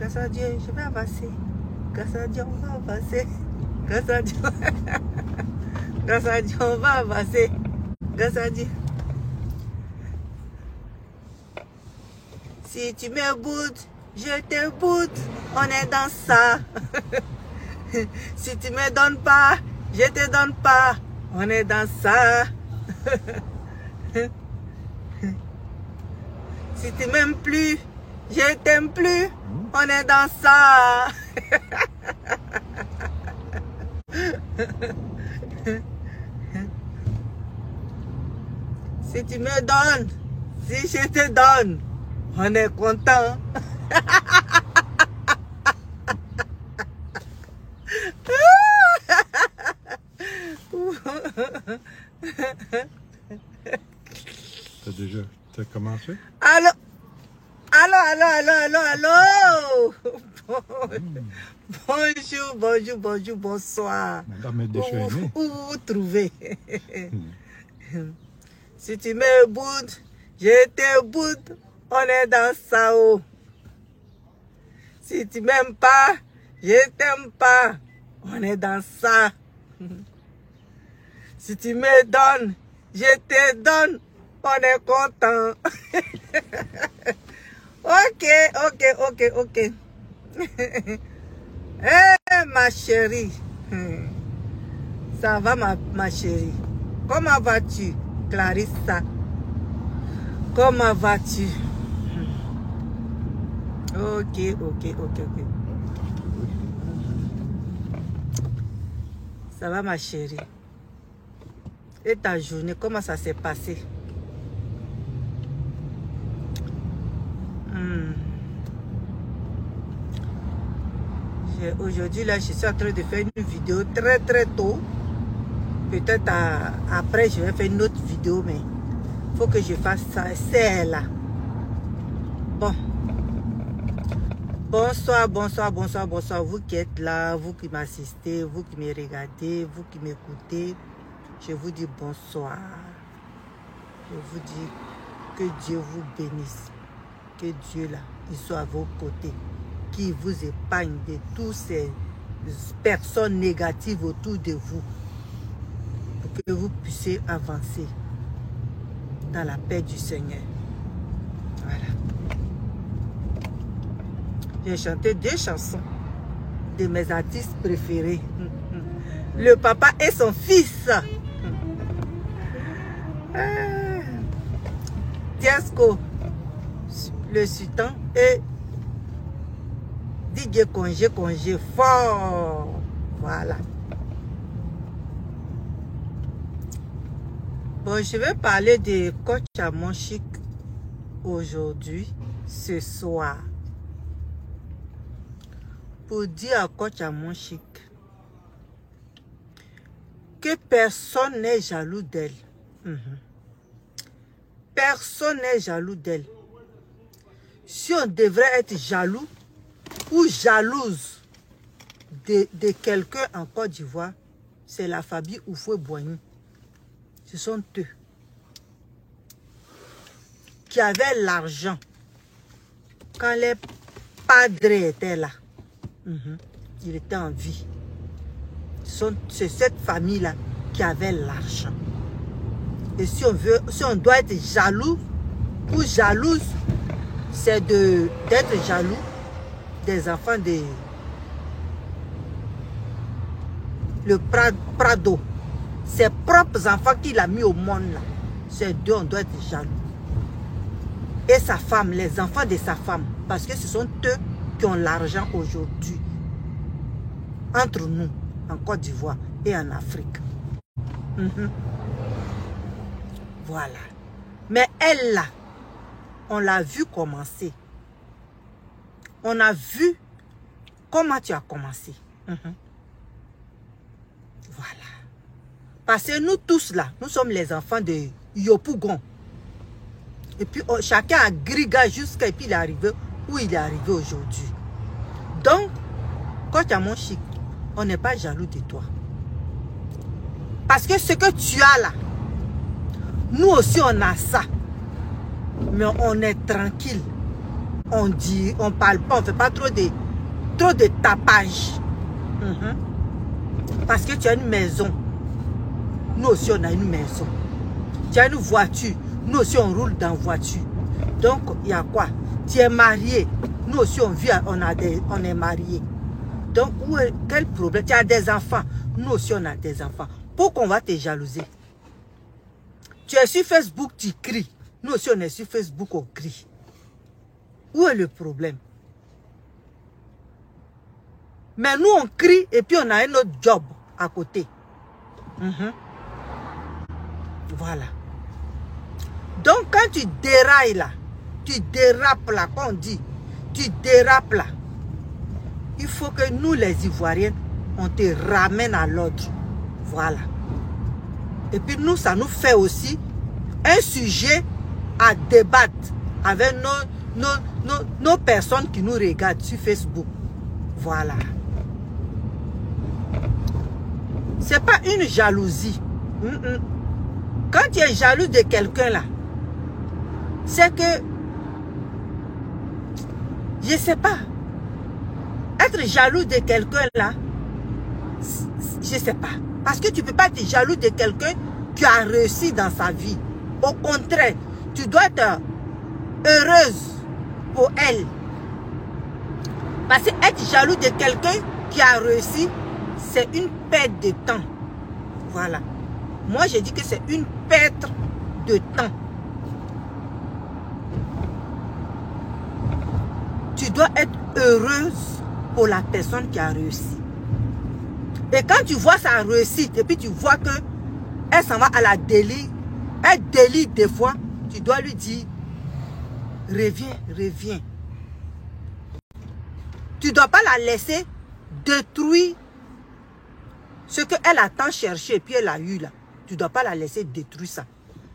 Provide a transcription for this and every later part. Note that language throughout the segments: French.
Grâce à Dieu, je vais avancer. Grâce à Dieu, on va avancer. Grâce à Dieu. Grâce à Dieu, on va avancer. Grâce à Dieu. Si tu me boudes, je te boude. On est dans ça. Si tu me donnes pas, je te donne pas. On est dans ça. Si tu m'aimes plus, je t'aime plus. On est dans ça. Si tu me donnes, si je te donne, on est content. T'as commencé? Allô? Allô? Bonjour, bonsoir. Madame est déchaînée. Où vous trouvez? Si tu me boudes, je te boude. On est dans ça. Oh. Si tu m'aimes pas, je t'aime pas. On est dans ça. Si tu me donnes, je te donne. On est content. Ok. Eh, ma chérie. Ça va, ma chérie? Comment vas-tu, Clarissa? Comment vas-tu? Ok. Ça va, ma chérie? Et ta journée, comment ça s'est passé? Aujourd'hui, là, je suis en train de faire une vidéo très tôt. Peut-être après, je vais faire une autre vidéo, mais il faut que je fasse ça. C'est là. Bon. Bonsoir. Vous qui êtes là, vous qui m'assistez, vous qui me regardez, vous qui m'écoutez. Je vous dis bonsoir. Je vous dis que Dieu vous bénisse. Que Dieu, là, il soit à vos côtés. Qui vous épargne de toutes ces personnes négatives autour de vous. Pour que vous puissiez avancer dans la paix du Seigneur. Voilà. J'ai chanté 2 chansons de mes artistes préférés. Le papa et son fils. Tiesco, le sultan et DJ congé fort. Voilà. Bon, je vais parler de Coach Amon Chic aujourd'hui, ce soir. Pour dire à Coach Amon Chic que personne n'est jaloux d'elle. Personne n'est jaloux d'elle. Si on devrait être jaloux ou jalouse de quelqu'un en Côte d'Ivoire, c'est la famille Houphouët-Boigny. Ce sont eux qui avaient l'argent quand les padres étaient là. Il était en vie. C'est cette famille-là qui avait l'argent. Et si on doit être jaloux ou jalouse, c'est d'être jaloux des enfants de le Prado. Ses propres enfants qu'il a mis au monde là. C'est d'eux, on doit être jaloux. Et sa femme, les enfants de sa femme. Parce que ce sont eux qui ont l'argent aujourd'hui. Entre nous, en Côte d'Ivoire et en Afrique. Voilà. Mais elle là, on l'a vu commencer. On a vu comment tu as commencé. Voilà. Parce que nous tous là, nous sommes les enfants de Yopougon. Et puis chacun a grigé jusqu'à puis il est arrivé où il est arrivé aujourd'hui. Donc, quand tu as mon chic, on n'est pas jaloux de toi. Parce que ce que tu as là, nous aussi on a ça. Mais on est tranquille. on dit, on parle pas, on fait pas trop de tapage. Parce que tu as une maison. Nous aussi, on a une maison. Tu as une voiture. Nous aussi, on roule dans voiture. Donc, il y a quoi? Tu es marié. Nous aussi, on vit, on est marié. Donc, quel problème? Tu as des enfants. Nous aussi, on a des enfants. Pourquoi on va te jalouser? Tu es sur Facebook, tu cries. Nous aussi, on est sur Facebook, on crie. Où est le problème? Mais nous, on crie et puis on a un autre job à côté. Voilà. Donc, quand tu dérailles là, tu dérapes là, comme on dit, tu dérapes là, il faut que nous, les Ivoiriens, on te ramène à l'ordre. Voilà. Et puis nous, ça nous fait aussi un sujet à débattre avec nos personnes qui nous regardent sur Facebook. Voilà. C'est pas une jalousie. Quand tu es jaloux de quelqu'un là, c'est que, je sais pas, être jaloux de quelqu'un là, je sais pas. Parce que tu peux pas être jaloux de quelqu'un qui a réussi dans sa vie. Au contraire, tu dois être heureuse pour elle. Parce que être jaloux de quelqu'un qui a réussi, c'est une perte de temps. Voilà. Moi, je dis que c'est une perte de temps. Tu dois être heureuse pour la personne qui a réussi. Et quand tu vois sa réussite, et puis tu vois que elle s'en va à la délire, elle délire des fois, tu dois lui dire, reviens, reviens. Tu ne dois pas la laisser détruire ce qu'elle a tant cherché et puis elle a eu là. Tu ne dois pas la laisser détruire ça.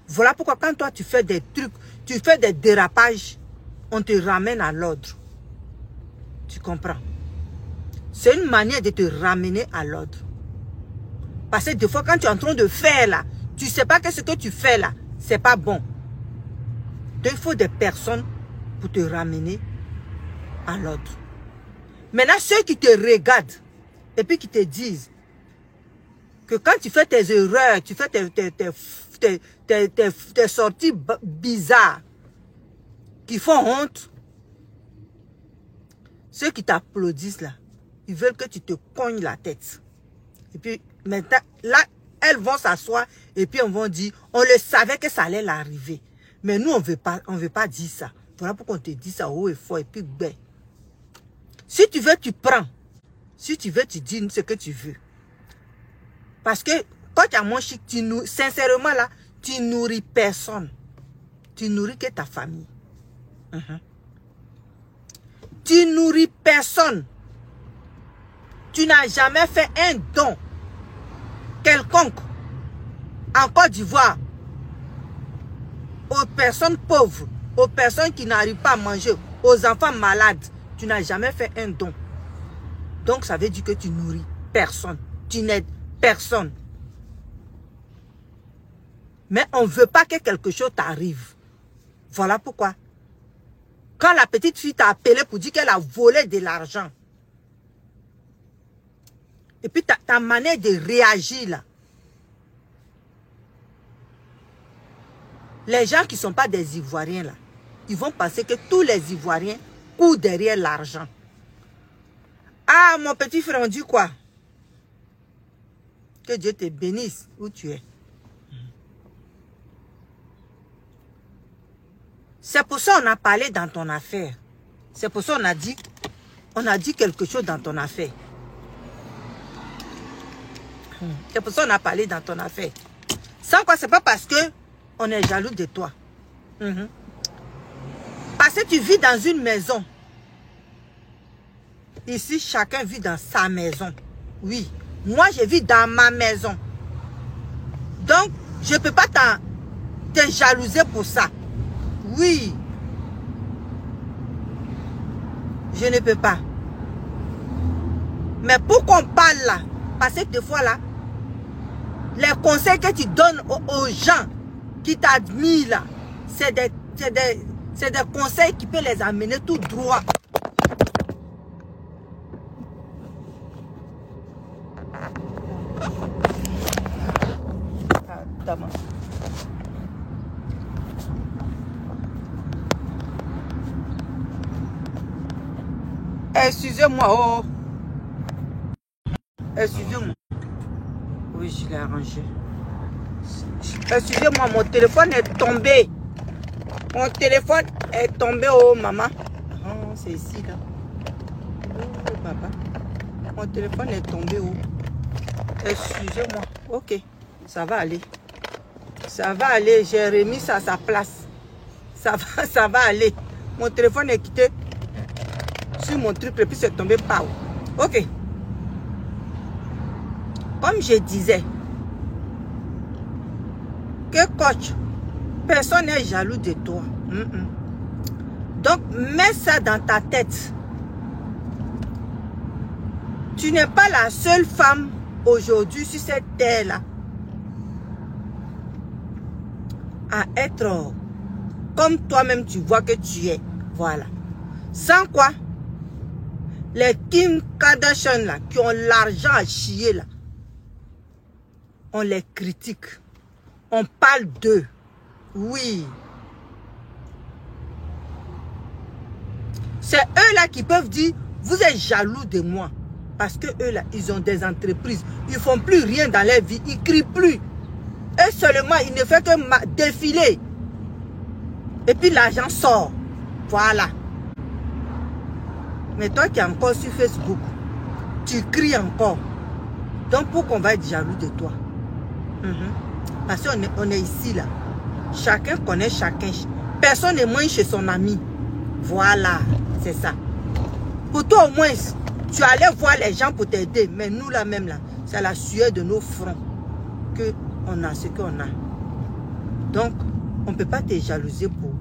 Voilà pourquoi quand toi tu fais des trucs, tu fais des dérapages, on te ramène à l'ordre. Tu comprends? C'est une manière de te ramener à l'ordre. Parce que des fois, quand tu es en train de faire là, tu ne sais pas que ce que tu fais là, c'est pas bon. Donc, il faut des personnes pour te ramener à l'ordre. Maintenant, ceux qui te regardent et puis qui te disent que quand tu fais tes erreurs, tu fais tes sorties bizarres qui font honte, ceux qui t'applaudissent là, ils veulent que tu te cognes la tête. Et puis, maintenant, là, elles vont s'asseoir et puis on va dire, on le savait que ça allait l'arriver. Mais nous, on ne veut pas dire ça. Voilà pourquoi on te dit ça haut et fort et puis ben. Si tu veux, tu prends. Si tu veux, tu dis ce que tu veux. Parce que quand tu as mon chic, sincèrement là, tu nourris personne. Tu nourris que ta famille. Tu nourris personne. Tu n'as jamais fait un don quelconque en Côte d'Ivoire aux personnes pauvres, aux personnes qui n'arrivent pas à manger, aux enfants malades. Tu n'as jamais fait un don. Donc ça veut dire que tu nourris personne. Tu n'aides personne. Mais on ne veut pas que quelque chose t'arrive. Voilà pourquoi. Quand la petite fille t'a appelé pour dire qu'elle a volé de l'argent, et puis ta manière de réagir là, les gens qui ne sont pas des Ivoiriens là, ils vont penser que tous les Ivoiriens courent derrière l'argent. Ah, mon petit frère, on dit quoi? Que Dieu te bénisse où tu es. C'est pour ça qu'on a parlé dans ton affaire. C'est pour ça qu'on a dit quelque chose dans ton affaire. C'est pour ça qu'on a parlé dans ton affaire. Sans quoi, c'est pas parce que on est jaloux de toi. Parce que tu vis dans une maison. Ici, chacun vit dans sa maison. Oui. Moi, je vis dans ma maison. Donc, je ne peux pas te jalouser pour ça. Oui. Je ne peux pas. Mais pourquoi on parle là? Parce que des fois là, les conseils que tu donnes aux gens qui t'admirent là, c'est C'est des conseils qui peuvent les amener tout droit. Excusez-moi, oh. Excusez-moi. Oui, je l'ai arrangé. Excusez-moi, mon téléphone est tombé. Mon téléphone est tombé, oh maman. Oh, c'est ici, là. Oh, papa. Mon téléphone est tombé, oh. Excusez-moi. Ok, ça va aller. Ça va aller, j'ai remis ça à sa place. Ça va aller. Mon téléphone est quitté sur mon truc et puis c'est tombé par où. Ok. Comme je disais, que coach, personne n'est jaloux de toi. Donc, mets ça dans ta tête. Tu n'es pas la seule femme aujourd'hui sur cette terre-là à être comme toi-même tu vois que tu es. Voilà. Sans quoi, les Kim Kardashian là, qui ont l'argent à chier là, on les critique. On parle d'eux. Oui. C'est eux là qui peuvent dire, vous êtes jaloux de moi. Parce que eux là, ils ont des entreprises. Ils ne font plus rien dans leur vie. Ils ne crient plus. Et seulement, ils ne font que défiler. Et puis l'argent sort. Voilà. Mais toi qui es encore sur Facebook, tu cries encore. Donc pourquoi on va être jaloux de toi? Parce qu'on est ici là. Chacun connaît chacun. Personne n'est moins chez son ami. Voilà, c'est ça. Pour toi au moins, tu allais voir les gens pour t'aider. Mais nous là même là, c'est la sueur de nos fronts qu'on a ce qu'on a. Donc, on ne peut pas te jalouser pour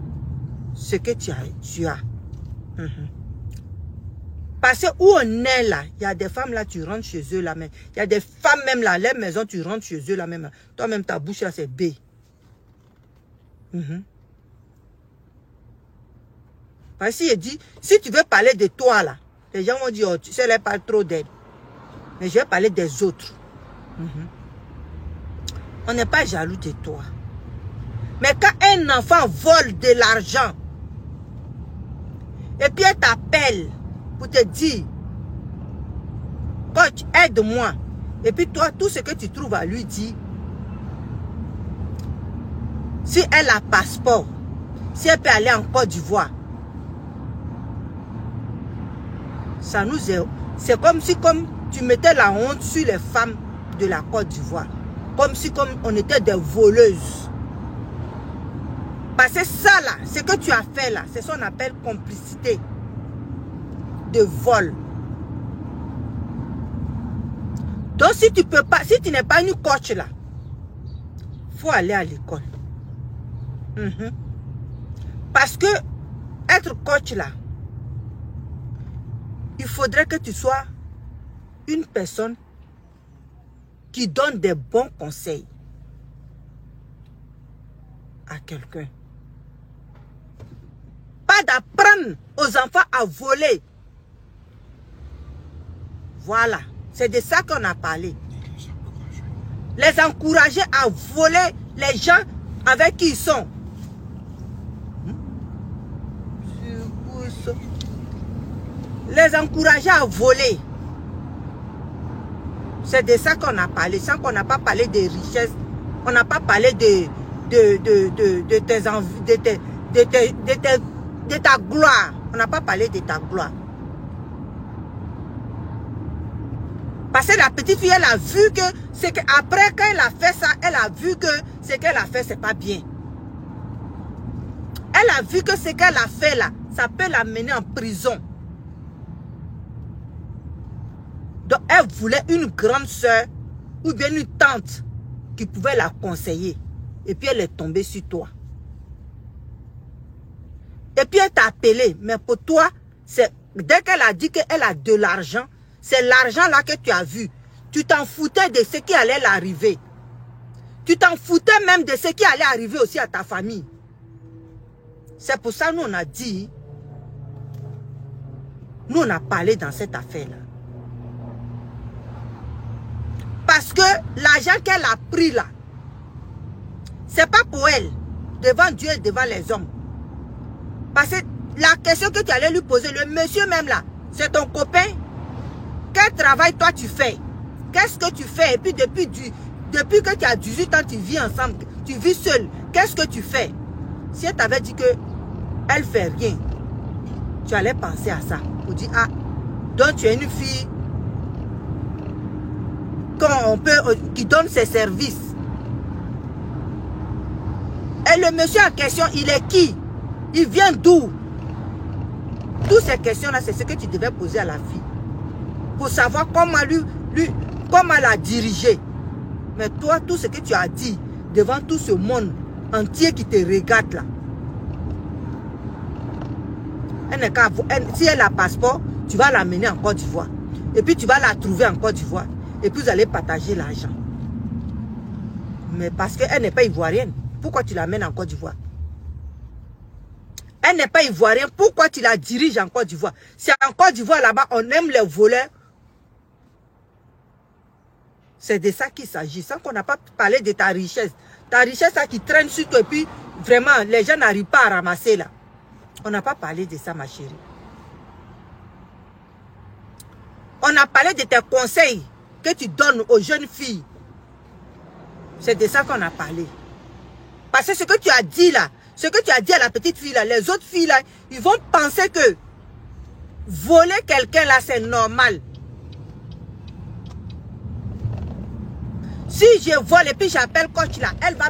ce que tu as. Parce que où on est là, il y a des femmes là, tu rentres chez eux là même. Il y a des femmes même là, les maisons, tu rentres chez eux là même. Toi-même, ta bouche là, c'est B. Parce que je dis, si tu veux parler de toi là, les gens vont dire, oh, tu sais, elle parle trop d'aide. Mais je vais parler des autres. On n'est pas jaloux de toi. Mais quand un enfant vole de l'argent, et puis elle t'appelle pour te dire, coach, aide-moi. Et puis toi, tout ce que tu trouves à lui dire, si elle a passeport, si elle peut aller en Côte d'Ivoire, ça nous est... C'est comme si tu mettais la honte sur les femmes de la Côte d'Ivoire. Comme si on était des voleuses. Parce que ça là, ce que tu as fait là, c'est ce qu'on appelle complicité de vol. Donc si tu peux pas, si tu n'es pas une coach là, faut aller à l'école. Parce que être coach là, il faudrait que tu sois une personne qui donne des bons conseils à quelqu'un. Pas d'apprendre aux enfants à voler. Voilà, c'est de ça qu'on a parlé. Les encourager à voler les gens avec qui ils sont. Les encourager à voler. C'est de ça qu'on a parlé. Sans qu'on n'a pas parlé de richesse. On n'a pas parlé de tes envies, de ta gloire. On n'a pas parlé de ta gloire. Parce que la petite fille, elle a vu que c'est qu'après, quand elle a fait ça, elle a vu que ce qu'elle a fait, c'est pas bien. Elle a vu que ce qu'elle a fait là, ça peut l'amener en prison. Donc, elle voulait une grande soeur ou bien une tante qui pouvait la conseiller. Et puis, elle est tombée sur toi. Et puis, elle t'a appelé. Mais pour toi, dès qu'elle a dit qu'elle a de l'argent, c'est l'argent là que tu as vu. Tu t'en foutais de ce qui allait l'arriver. Tu t'en foutais même de ce qui allait arriver aussi à ta famille. C'est pour ça que nous, on a dit, nous, on a parlé dans cette affaire-là. Parce que l'argent qu'elle a pris là, c'est pas pour elle, devant Dieu et devant les hommes. Parce que la question que tu allais lui poser, le monsieur même là, c'est ton copain. Quel travail toi tu fais? Qu'est-ce que tu fais? Et puis depuis que tu as 18 ans, tu vis ensemble, tu vis seul. Qu'est-ce que tu fais? Si elle t'avait dit que elle fait rien, tu allais penser à ça. Pour dire, ah, donc tu es une fille qui donne ses services. Et le monsieur en question, il est qui? Il vient d'où? Toutes ces questions-là, c'est ce que tu devais poser à la fille. Pour savoir comment comment la diriger. Mais toi, tout ce que tu as dit devant tout ce monde entier qui te regarde là. Si elle a passeport, tu vas l'amener en Côte d'Ivoire. Et puis tu vas la trouver en Côte d'Ivoire. Et puis vous allez partager l'argent. Mais parce qu'elle n'est pas ivoirienne, pourquoi tu l'amènes en Côte d'Ivoire? Elle n'est pas ivoirienne, pourquoi tu la diriges en Côte d'Ivoire? Si en Côte d'Ivoire là-bas, on aime les voleurs. C'est de ça qu'il s'agit. Sans qu'on n'a pas parlé de ta richesse. Ta richesse là, qui traîne sur toi et puis vraiment, les gens n'arrivent pas à ramasser là. On n'a pas parlé de ça, ma chérie. On a parlé de tes conseils que tu donnes aux jeunes filles. C'est de ça qu'on a parlé. Parce que ce que tu as dit là, ce que tu as dit à la petite fille là, les autres filles là, ils vont penser que voler quelqu'un là, c'est normal. Si je vole et puis j'appelle coach là, elle va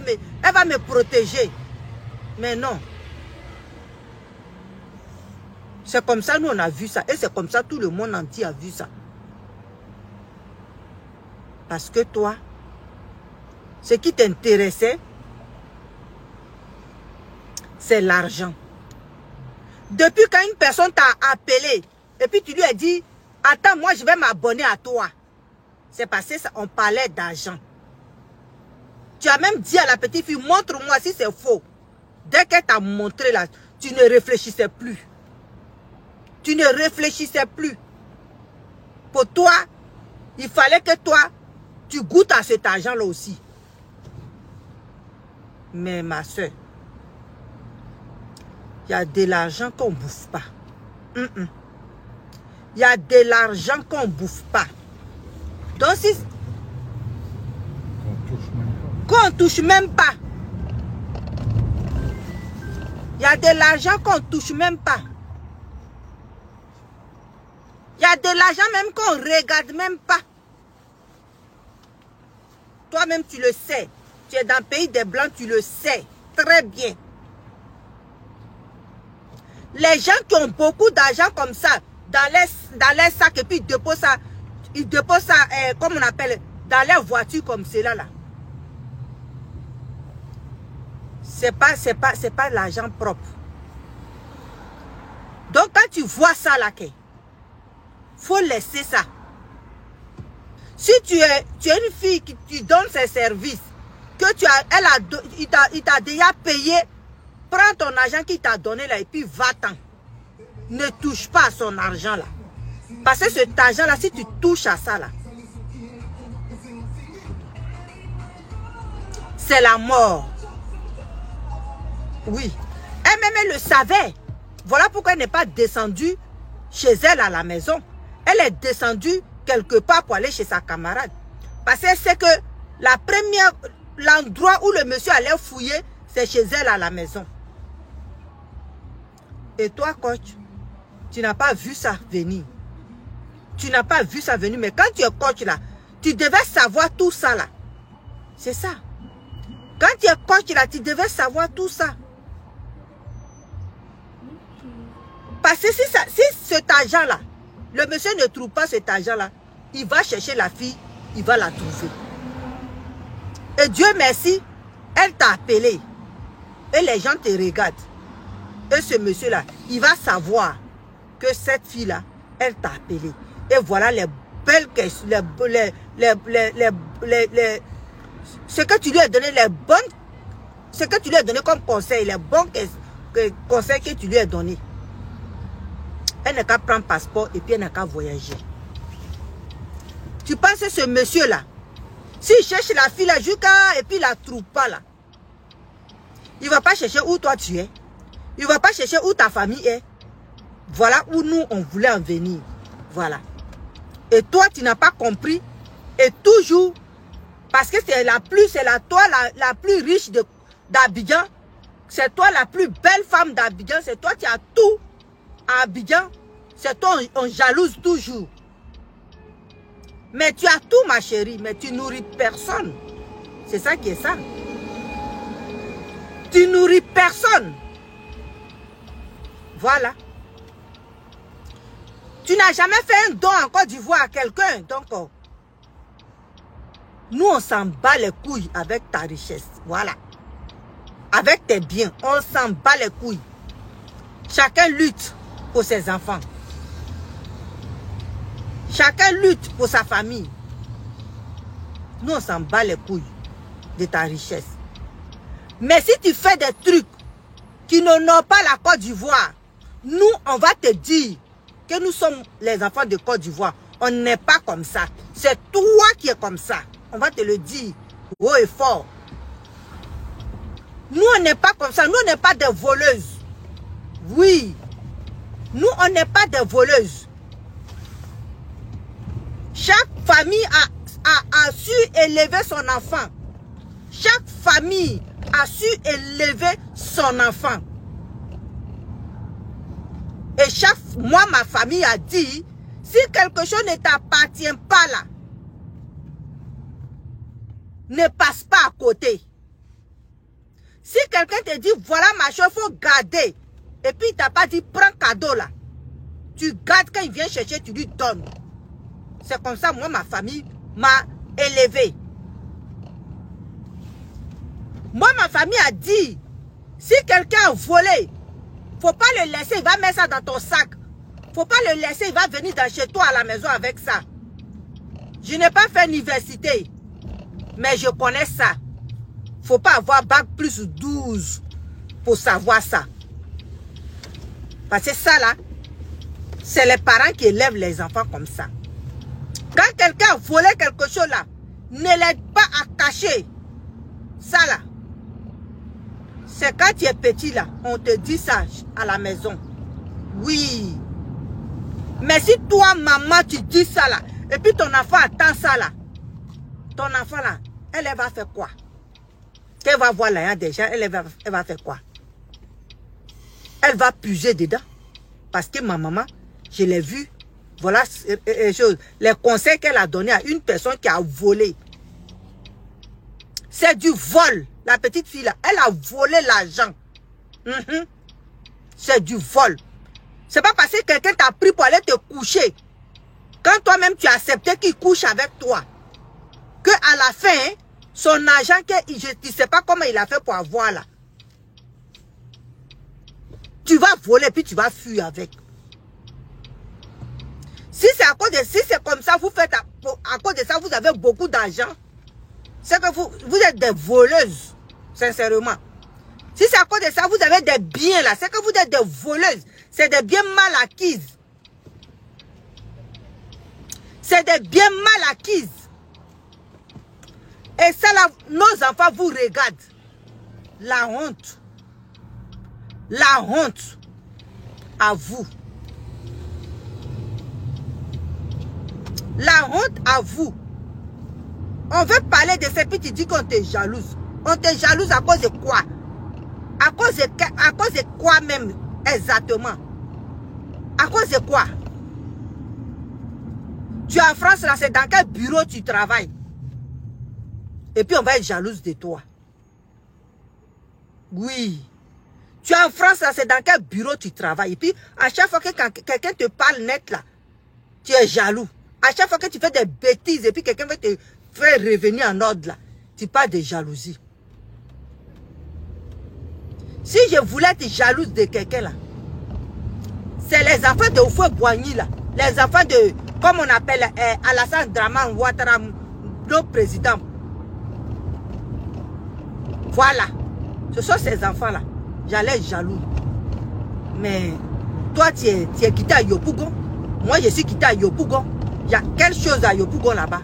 me protéger. Mais non. C'est comme ça, nous on a vu ça. Et c'est comme ça, tout le monde entier a vu ça. Parce que toi, ce qui t'intéressait, c'est l'argent. Depuis quand une personne t'a appelé, et puis tu lui as dit, attends, moi je vais m'abonner à toi. C'est parce qu'on parlait d'argent. Tu as même dit à la petite fille, montre-moi si c'est faux. Dès qu'elle t'a montré là, tu ne réfléchissais plus. Tu ne réfléchissais plus. Pour toi, il fallait que toi, tu goûtes à cet argent-là aussi. Mais ma soeur, il y a de l'argent qu'on ne bouffe pas. Il y a de l'argent qu'on ne bouffe pas. Donc si... Qu'on ne touche même pas. Il y a de l'argent qu'on ne touche même pas. Il y a de l'argent même qu'on ne regarde même pas. Toi-même, tu le sais. Tu es dans le pays des Blancs, tu le sais très bien. Les gens qui ont beaucoup d'argent comme ça, dans les sacs, et puis ils déposent ça, comme on appelle, dans les voitures comme cela là. C'est pas l'argent propre. Donc quand tu vois ça là, faut laisser ça. Si tu es une fille qui tu donnes ses services, que il t'a déjà payé, prends ton argent qu'il t'a donné là et puis va-t'en. Ne touche pas à son argent là. Parce que cet argent là, si tu touches à ça là, c'est la mort. Oui. Elle-même, elle le savait. Voilà pourquoi elle n'est pas descendue chez elle à la maison. Elle est descendue quelque part pour aller chez sa camarade. Parce qu'elle sait que l'endroit où le monsieur allait fouiller, c'est chez elle à la maison. Et toi, coach, tu n'as pas vu ça venir. Tu n'as pas vu ça venir. Mais quand tu es coach là, tu devais savoir tout ça là. C'est ça. Quand tu es coach là, tu devais savoir tout ça. Parce que si cet argent là, le monsieur ne trouve pas cet argent là, il va chercher la fille, il va la trouver. Et Dieu merci, elle t'a appelé. Et les gens te regardent. Et ce monsieur là, il va savoir que cette fille là, elle t'a appelé. Et voilà les belles questions, ce que tu lui as donné, ce que tu lui as donné comme conseil, les bonnes questions, conseils que tu lui as donnés. Elle n'a qu'à prendre passeport et puis elle n'a qu'à voyager. Tu penses que ce monsieur-là, s'il cherche la fille là, jusqu'à et puis il la trouve pas là, il ne va pas chercher où toi tu es. Il ne va pas chercher où ta famille est. Voilà où nous, on voulait en venir. Voilà. Et toi, tu n'as pas compris. Et toujours, parce que c'est toi la plus riche d'Abidjan. C'est toi la plus belle femme d'Abidjan. C'est toi qui as tout à Abidjan. C'est toi, on jalouse toujours. Mais tu as tout, ma chérie. Mais tu nourris personne. C'est ça qui est ça. Tu nourris personne. Voilà. Tu n'as jamais fait un don en Côte d'Ivoire à quelqu'un. Donc, nous, on s'en bat les couilles avec ta richesse. Voilà. Avec tes biens, on s'en bat les couilles. Chacun lutte pour ses enfants. Chacun lutte pour sa famille. Nous, on s'en bat les couilles de ta richesse. Mais si tu fais des trucs qui n'honorent pas la Côte d'Ivoire, nous, on va te dire que nous sommes les enfants de Côte d'Ivoire. On n'est pas comme ça. C'est toi qui es comme ça. On va te le dire haut et fort. Nous, on n'est pas comme ça. Nous, on n'est pas des voleuses. Oui. Nous, on n'est pas des voleuses. Chaque famille a su élever son enfant. Chaque famille a su élever son enfant. Et chaque mois, ma famille a dit, si quelque chose ne t'appartient pas là, ne passe pas à côté. Si quelqu'un te dit, voilà ma chose, il faut garder. Et puis il t'a pas dit, prends cadeau là. Tu gardes, quand il vient chercher, tu lui donnes. C'est comme ça, moi, ma famille m'a élevé. Moi, ma famille a dit, si quelqu'un a volé, faut pas le laisser, il va mettre ça dans ton sac. Faut pas le laisser, il va venir dans chez toi à la maison avec ça. Je n'ai pas fait l'université, mais je connais ça. Faut pas avoir bac plus 12 pour savoir ça. Parce que ça là, c'est les parents qui élèvent les enfants comme ça. Quand quelqu'un a volé quelque chose là, ne l'aide pas à cacher. Ça là, c'est quand tu es petit là, on te dit ça à la maison. Oui. Mais si toi, maman, tu dis ça là, et puis ton enfant attend ça là, ton enfant là, elle va faire quoi? Qu'elle va voir là, déjà, elle va faire quoi? Elle va puiser dedans. Parce que ma maman, je l'ai vu. Voilà les conseils qu'elle a donnés à une personne qui a volé. C'est du vol. La petite fille là, elle a volé l'argent. C'est du vol. C'est pas parce que quelqu'un t'a pris pour aller te coucher. Quand toi-même tu as accepté qu'il couche avec toi. Que à la fin, son argent, je ne sais pas comment il a fait pour avoir là. Tu vas voler puis tu vas fuir avec. Si c'est à cause de, si c'est comme ça, vous faites à cause de ça, vous avez beaucoup d'argent. C'est que vous êtes des voleuses, sincèrement. Si c'est à cause de ça, vous avez des biens là, c'est que vous êtes des voleuses. C'est des biens mal acquises. C'est des biens mal acquises. Et ça là, nos enfants vous regardent. La honte. La honte. À vous. La honte à vous. On veut parler de ça, puis tu dis qu'on te jalouse. On te jalouse à cause de quoi? À cause de quoi même exactement? À cause de quoi? Tu es en France là, c'est dans quel bureau tu travailles? Et puis on va être jalouse de toi. Oui. Tu es en France là, c'est dans quel bureau tu travailles? Et puis à chaque fois que quelqu'un te parle net là, tu es jaloux. À chaque fois que tu fais des bêtises et puis quelqu'un veut te faire revenir en ordre là, tu parles de jalousie. Si je voulais être jalouse de quelqu'un là, c'est les enfants de Houphouët-Boigny là, les enfants de, comme on appelle Alassane Dramane Ouattara, notre président. Voilà, ce sont ces enfants là. J'allais jaloux. Mais toi, tu es quitté à Yopougon. Moi, je suis quitté à Yopougon. Il y a quelque chose à Yopougon là-bas.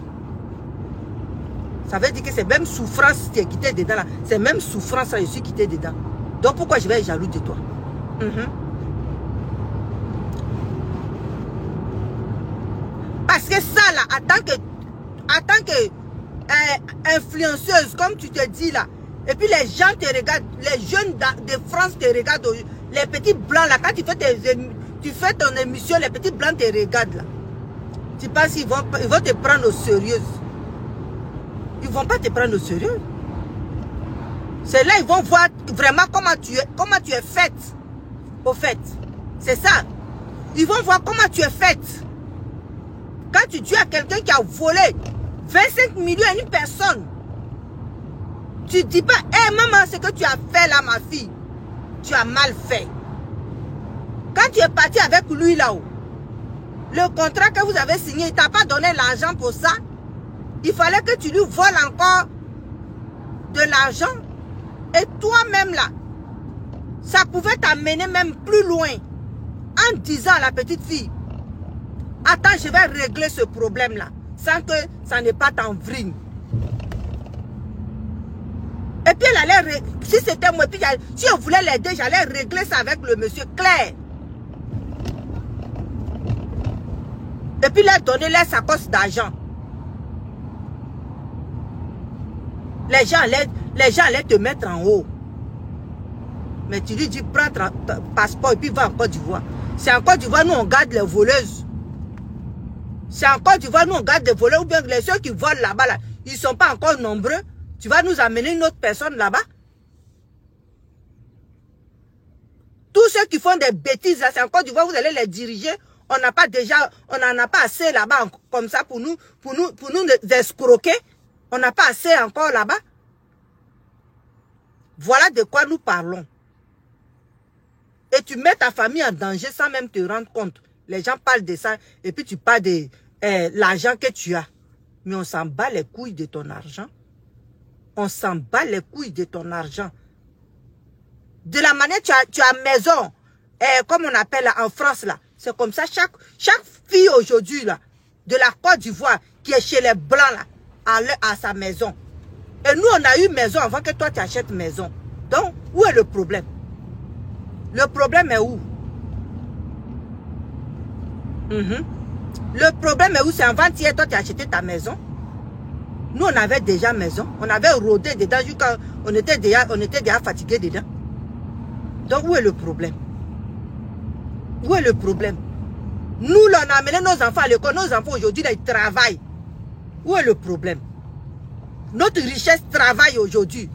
Ça veut dire que c'est même souffrance si tu es quitté dedans là. C'est même souffrance là, je suis quitté dedans. Donc pourquoi je vais être jaloux de toi? Parce que ça là, en tant que influenceuse, comme tu te dis là, et puis les gens te regardent, les jeunes de France te regardent, les petits blancs là, quand tu fais ton émission, les petits blancs te regardent là. Tu penses qu'ils vont te prendre au sérieux? Ils ne vont pas te prendre au sérieux. C'est là ils vont voir vraiment comment tu es faite. Au fait, c'est ça. Ils vont voir comment tu es faite. Quand tu dis à quelqu'un qui a volé 25 millions à une personne, tu ne dis pas, hé maman, ce que tu as fait là, ma fille, tu as mal fait. Quand tu es parti avec lui là-haut, le contrat que vous avez signé, il ne t'a pas donné l'argent pour ça. Il fallait que tu lui voles encore de l'argent. Et toi-même là, ça pouvait t'amener même plus loin. En disant à la petite fille, attends, je vais régler ce problème là, sans que ça ne parte en vrille. Et puis elle allait, si c'était moi, puis si on voulait l'aider, j'allais régler ça avec le monsieur clair. Et puis leur donner leur sacoche d'argent. Les gens allaient te mettre en haut. Mais tu lui dis, prends ton passeport et puis va en Côte d'Ivoire. C'est en Côte d'Ivoire, nous on garde les voleuses. C'est en Côte d'Ivoire, nous on garde les voleurs. Ou bien les ceux qui volent là-bas, là, ils ne sont pas encore nombreux. Tu vas nous amener une autre personne là-bas. Tous ceux qui font des bêtises là, c'est en Côte d'Ivoire, vous allez les diriger. On n'en a pas assez là-bas comme ça pour nous escroquer. On n'a pas assez encore là-bas. Voilà de quoi nous parlons. Et tu mets ta famille en danger sans même te rendre compte. Les gens parlent de ça et puis tu parles de l'argent que tu as. Mais on s'en bat les couilles de ton argent. On s'en bat les couilles de ton argent. De la manière tu as maison, comme on appelle là, en France là. C'est comme ça, chaque fille aujourd'hui là, de la Côte d'Ivoire, qui est chez les Blancs là, à sa maison. Et nous, on a eu maison avant que toi, tu achètes maison. Donc, où est le problème? Le problème est où? Le problème est où? C'est avant-hier, toi, tu as acheté ta maison. Nous, on avait déjà maison. On avait rôdé dedans jusqu'à... On était déjà fatigué dedans. Donc, où est le problème? Où est le problème? Nous, là, on a amené nos enfants à l'école. Nos enfants, aujourd'hui, ils travaillent. Où est le problème? Notre richesse travaille aujourd'hui.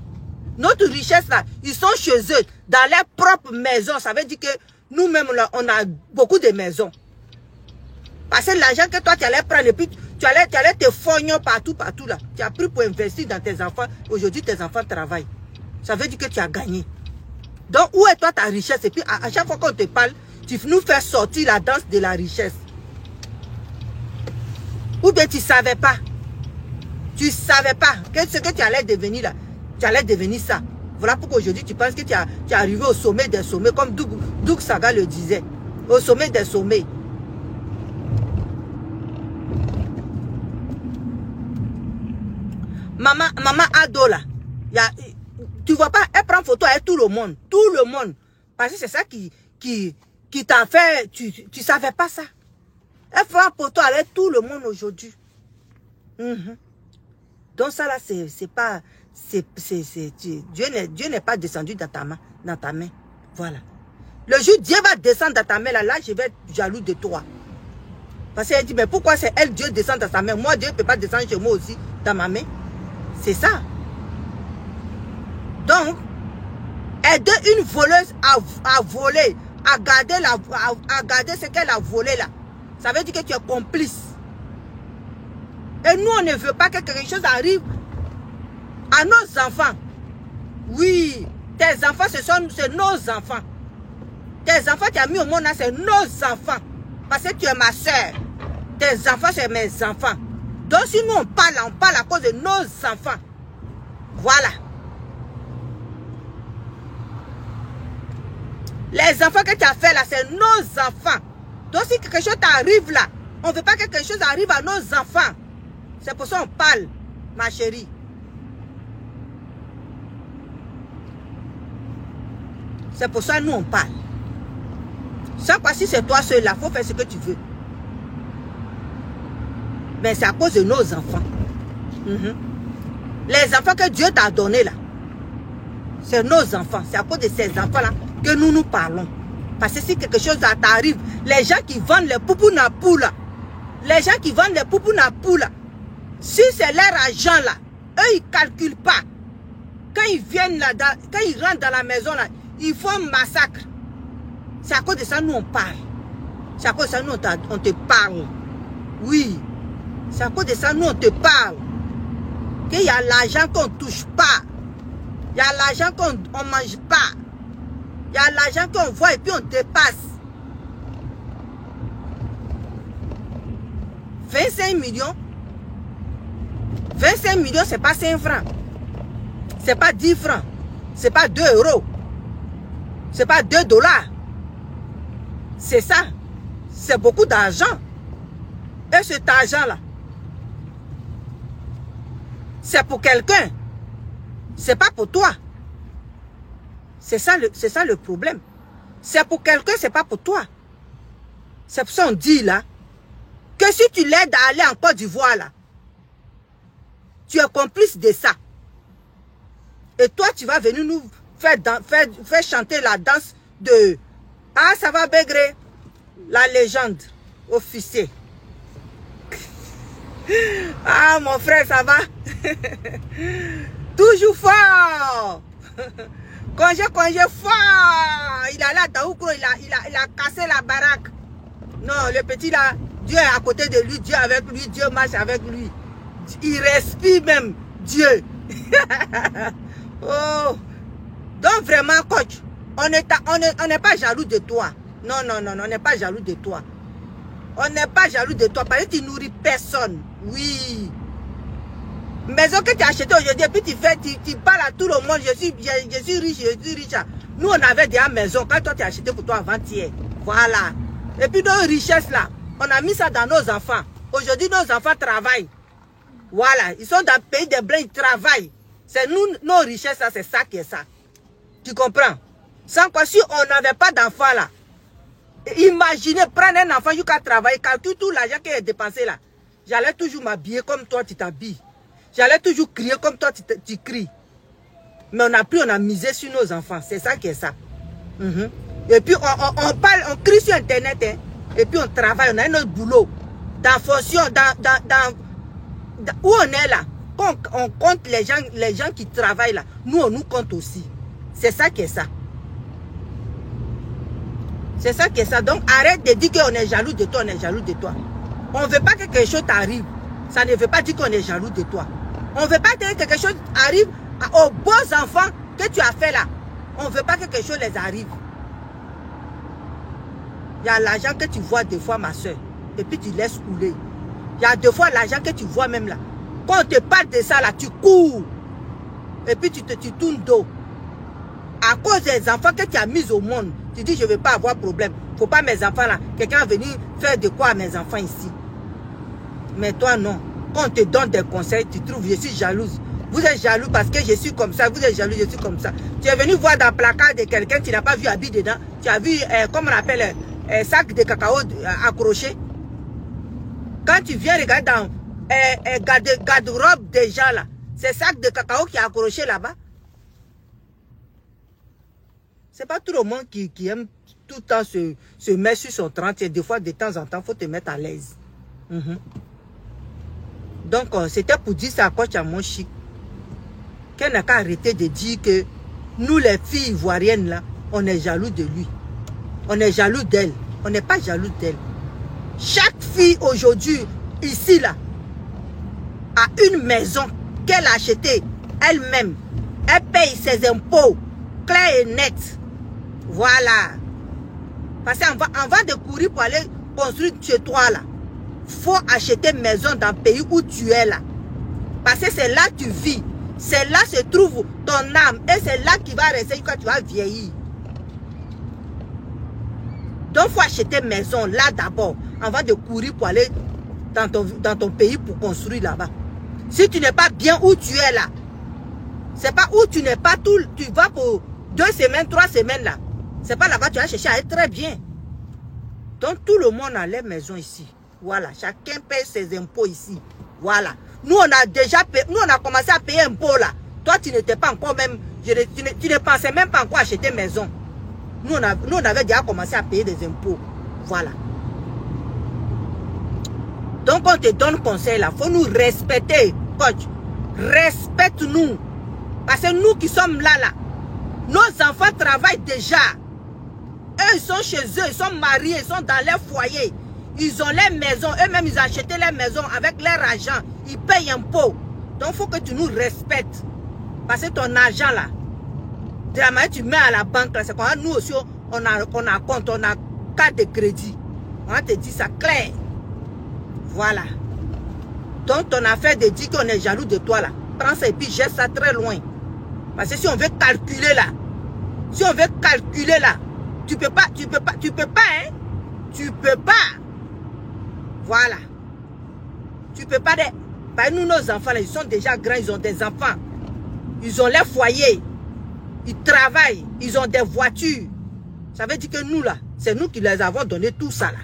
Notre richesse, là, ils sont chez eux, dans leur propre maison. Ça veut dire que nous-mêmes, là, on a beaucoup de maisons. Parce que l'argent que toi, tu allais prendre, et puis tu allais te fogner partout là. Tu as pris pour investir dans tes enfants. Aujourd'hui, tes enfants travaillent. Ça veut dire que tu as gagné. Donc, où est toi ta richesse? Et puis, à chaque fois qu'on te parle, tu nous fais sortir la danse de la richesse. Ou bien tu ne savais pas. Tu ne savais pas que ce que tu allais devenir là, tu allais devenir ça. Voilà pourquoi aujourd'hui tu penses que tu es arrivé au sommet des sommets, comme Doug Saga le disait. Au sommet des sommets. Maman Ado là, tu vois pas, elle prend photo avec tout le monde. Tout le monde. Parce que c'est ça qui t'a fait, tu ne savais pas ça. Elle prend photo avec tout le monde aujourd'hui. Donc ça là, c'est pas... Dieu n'est pas descendu dans ta main. Voilà. Le jour Dieu va descendre dans ta main, là je vais être jaloux de toi. Parce qu'elle dit, mais pourquoi c'est elle, Dieu descend dans sa main? Moi, Dieu ne peut pas descendre chez moi aussi, dans ma main. C'est ça. Donc, aider une voleuse à voler, à garder ce qu'elle a volé là, ça veut dire que tu es complice. Et nous, on ne veut pas que quelque chose arrive à nos enfants. Oui, tes enfants, c'est nos enfants. Tes enfants, tu as mis au monde là, c'est nos enfants. Parce que tu es ma soeur. Tes enfants, c'est mes enfants. Donc, si nous, on parle à cause de nos enfants. Voilà. Les enfants que tu as fait là, c'est nos enfants. Donc si quelque chose t'arrive là, on ne veut pas que quelque chose arrive à nos enfants. C'est pour ça qu'on parle, ma chérie. C'est pour ça que nous on parle. Sans quoi si c'est toi seul là, il faut faire ce que tu veux. Mais c'est à cause de nos enfants. Les enfants que Dieu t'a donnés là, c'est nos enfants. C'est à cause de ces enfants là que nous parlons. Parce que si quelque chose t'arrive, les gens qui vendent les poupous na poule, les gens qui vendent les poupous na poule, si c'est leur argent là, eux ils ne calculent pas. Quand ils viennent là, quand ils rentrent dans la maison là, ils font un massacre. C'est à cause de ça nous on parle. C'est à cause de ça nous on te parle. Oui. C'est à cause de ça nous on te parle. Qu'il y a l'argent qu'on ne touche pas. Il y a l'argent qu'on ne mange pas. Il y a l'argent qu'on voit et puis on dépasse. 25 millions. 25 millions, c'est pas 5 francs. C'est pas 10 francs. C'est pas 2 euros. C'est pas 2 dollars. C'est ça. C'est beaucoup d'argent. Et cet argent-là, c'est pour quelqu'un. C'est pas pour toi. C'est ça le problème. C'est pour quelqu'un, c'est pas pour toi. C'est pour ça qu'on dit là, que si tu l'aides à aller en Côte d'Ivoire là, tu es complice de ça. Et toi, tu vas venir nous faire chanter la danse de... Ah, ça va Bégré, la légende, officier. Ah, mon frère, ça va? Toujours fort. Congé fort. Il a là, Daoukro, il a cassé la baraque. Non, le petit là, Dieu est à côté de lui, Dieu avec lui, Dieu marche avec lui. Il respire même, Dieu. Oh. Donc vraiment, coach, on n'est pas jaloux de toi. Non, on n'est pas jaloux de toi. On n'est pas jaloux de toi parce que tu nourris personne. Oui. Maison que tu as achetée aujourd'hui, puis tu parles à tout le monde, je suis riche. Nous, on avait déjà maison. Quand toi, tu as acheté pour toi avant-hier. Voilà. Et puis, nos richesses là, on a mis ça dans nos enfants. Aujourd'hui, nos enfants travaillent. Voilà. Ils sont dans le pays des blancs, ils travaillent. C'est nous, nos richesses, c'est ça qui est ça. Tu comprends? Sans quoi, si on n'avait pas d'enfants là, imaginez, prendre un enfant jusqu'à travailler, calcule tout l'argent qui est dépensé là. J'allais toujours m'habiller comme toi, tu t'habilles. J'allais toujours crier comme toi, tu cries. Mais on a misé sur nos enfants. C'est ça qui est ça. Et puis, on parle, on crie sur Internet. Hein, et puis, on travaille, on a notre boulot. Dans fonction, où on est là. Quand on compte les gens qui travaillent là, nous, on nous compte aussi. C'est ça qui est ça. C'est ça qui est ça. Donc, arrête de dire qu'on est jaloux de toi, on est jaloux de toi. On ne veut pas que quelque chose t'arrive. Ça ne veut pas dire qu'on est jaloux de toi. On ne veut pas que quelque chose arrive aux beaux enfants que tu as fait là. On ne veut pas que quelque chose les arrive. Il y a l'argent que tu vois des fois, ma soeur. Et puis tu laisses couler. Il y a des fois l'argent que tu vois même là. Quand on te parle de ça là, tu cours. Et puis tu tournes dos. À cause des enfants que tu as mis au monde, tu dis je ne vais pas avoir problème. Il ne faut pas mes enfants là. Quelqu'un va venir faire de quoi à mes enfants ici. Mais toi non. Quand on te donne des conseils, tu trouves je suis jalouse. Vous êtes jaloux parce que je suis comme ça. Vous êtes jaloux, je suis comme ça. Tu es venu voir dans le placard de quelqu'un, tu n'as pas vu habit dedans. Tu as vu, comme on appelle, sac de cacao accroché. Quand tu viens regarder dans garde-robe des gens là, c'est sac de cacao qui est accroché là-bas. C'est pas tout le monde qui aime tout le temps se mettre sur son 30. Et des fois, de temps en temps, il faut te mettre à l'aise. Donc, c'était pour dire ça à coach à mon chic. Qu'elle n'a qu'à arrêter de dire que nous, les filles ivoiriennes, là, on est jaloux de lui. On est jaloux d'elle. On n'est pas jaloux d'elle. Chaque fille aujourd'hui, ici, là, a une maison qu'elle a achetée elle-même. Elle paye ses impôts, clair et net. Voilà. Parce qu'on va de courir pour aller construire chez toi, là. Faut acheter une maison dans le pays où tu es là. Parce que c'est là que tu vis. C'est là que se trouve ton âme. Et c'est là qu'il va rester quand tu vas vieillir. Donc, il faut acheter maison là d'abord, avant de courir pour aller dans ton pays pour construire là-bas. Si tu n'es pas bien où tu es là, c'est pas où tu n'es pas, tu vas pour 2 semaines, 3 semaines là. C'est pas là-bas, tu vas chercher à être très bien. Donc, tout le monde a les maisons ici. Voilà, chacun paye ses impôts ici. Voilà. Nous, on a déjà payé, nous, on a commencé à payer impôts là. Toi, tu n'étais pas encore même, tu ne pensais même pas encore acheter maison. Nous, on avait déjà commencé à payer des impôts. Voilà. Donc, on te donne conseil là. Il faut nous respecter, coach. Respecte-nous. Parce que nous qui sommes là, nos enfants travaillent déjà. Eux, ils sont chez eux, ils sont mariés, ils sont dans leur foyer. Ils ont les maisons. Eux-mêmes, ils ont acheté les maisons avec leur argent. Ils payent impôts. Donc, il faut que tu nous respectes. Parce que ton argent là, de la manière que tu mets à la banque, c'est quand nous aussi, on a compte, on a carte de crédit. On va te dire ça clair. Voilà. Donc, ton affaire de dire qu'on est jaloux de toi là, prends ça et puis jette ça très loin. Parce que si on veut calculer là, tu peux pas, hein. Tu peux pas. Voilà. Tu peux pas. Bah, nous, nos enfants là, ils sont déjà grands, ils ont des enfants. Ils ont les foyers. Ils travaillent. Ils ont des voitures. Ça veut dire que nous là, c'est nous qui les avons donné tout ça là.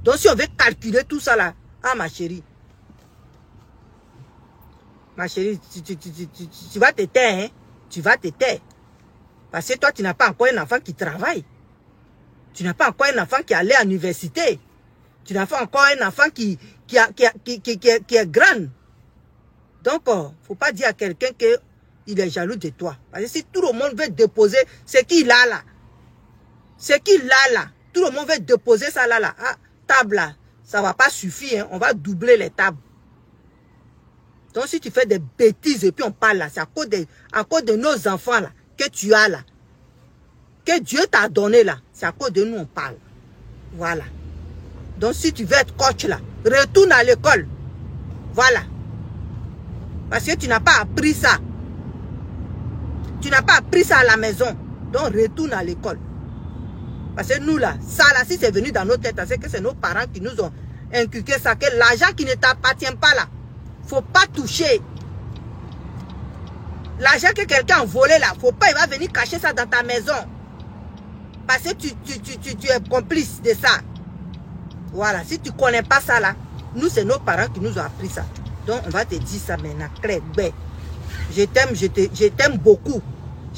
Donc si on veut calculer tout ça là, ah ma chérie. Ma chérie, tu vas te taire, hein. Tu vas te taire. Parce que toi, tu n'as pas encore un enfant qui travaille. Tu n'as pas encore un enfant qui est allé à l'université. Tu n'as pas encore un enfant qui est grand. Donc, faut pas dire à quelqu'un qu'il est jaloux de toi. Parce que si tout le monde veut déposer ce qu'il a là, tout le monde veut déposer ça là, ah, table là, ça ne va pas suffire. Hein. On va doubler les tables. Donc, si tu fais des bêtises et puis on parle là, c'est à cause de nos enfants là, que tu as là, que Dieu t'a donné là, c'est à cause de nous on parle. Voilà. Donc, si tu veux être coach là, retourne à l'école. Voilà. Parce que tu n'as pas appris ça. Tu n'as pas appris ça à la maison. Donc, retourne à l'école. Parce que nous là, ça là, si c'est venu dans nos têtes, c'est que c'est nos parents qui nous ont inculqué ça, que l'argent qui ne t'appartient pas là, faut pas toucher. L'argent que quelqu'un a volé là, faut pas, il va venir cacher ça dans ta maison. Parce que tu es complice de ça. Voilà, si tu ne connais pas ça là, nous c'est nos parents qui nous ont appris ça. Donc on va te dire ça maintenant, clair, ben. Je t'aime beaucoup.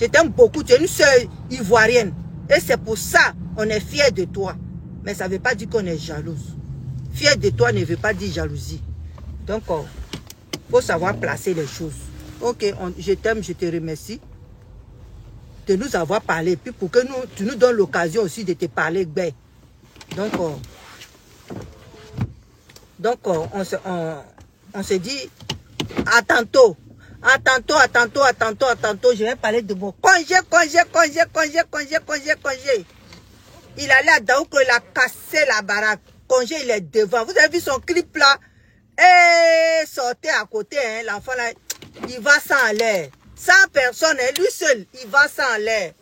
Je t'aime beaucoup, tu es une sœur ivoirienne. Et c'est pour ça on est fiers de toi. Mais ça ne veut pas dire qu'on est jalouse. Fier de toi ne veut pas dire jalousie. Donc, faut savoir placer les choses. Ok, je t'aime, je te remercie de nous avoir parlé. Puis pour que tu nous donnes l'occasion aussi de te parler, ben. Donc, on se dit à tantôt. À tantôt. Je vais parler de mon congé. Il allait à Daoukro, il a cassé la baraque. Congé, il est devant. Vous avez vu son clip là? Et sortez à côté, hein, l'enfant là, il va sans l'air. 100 personnes, hein, lui seul, il va sans l'air.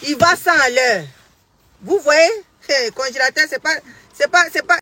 Il va sans l'air. Vous voyez, congélateur, c'est pas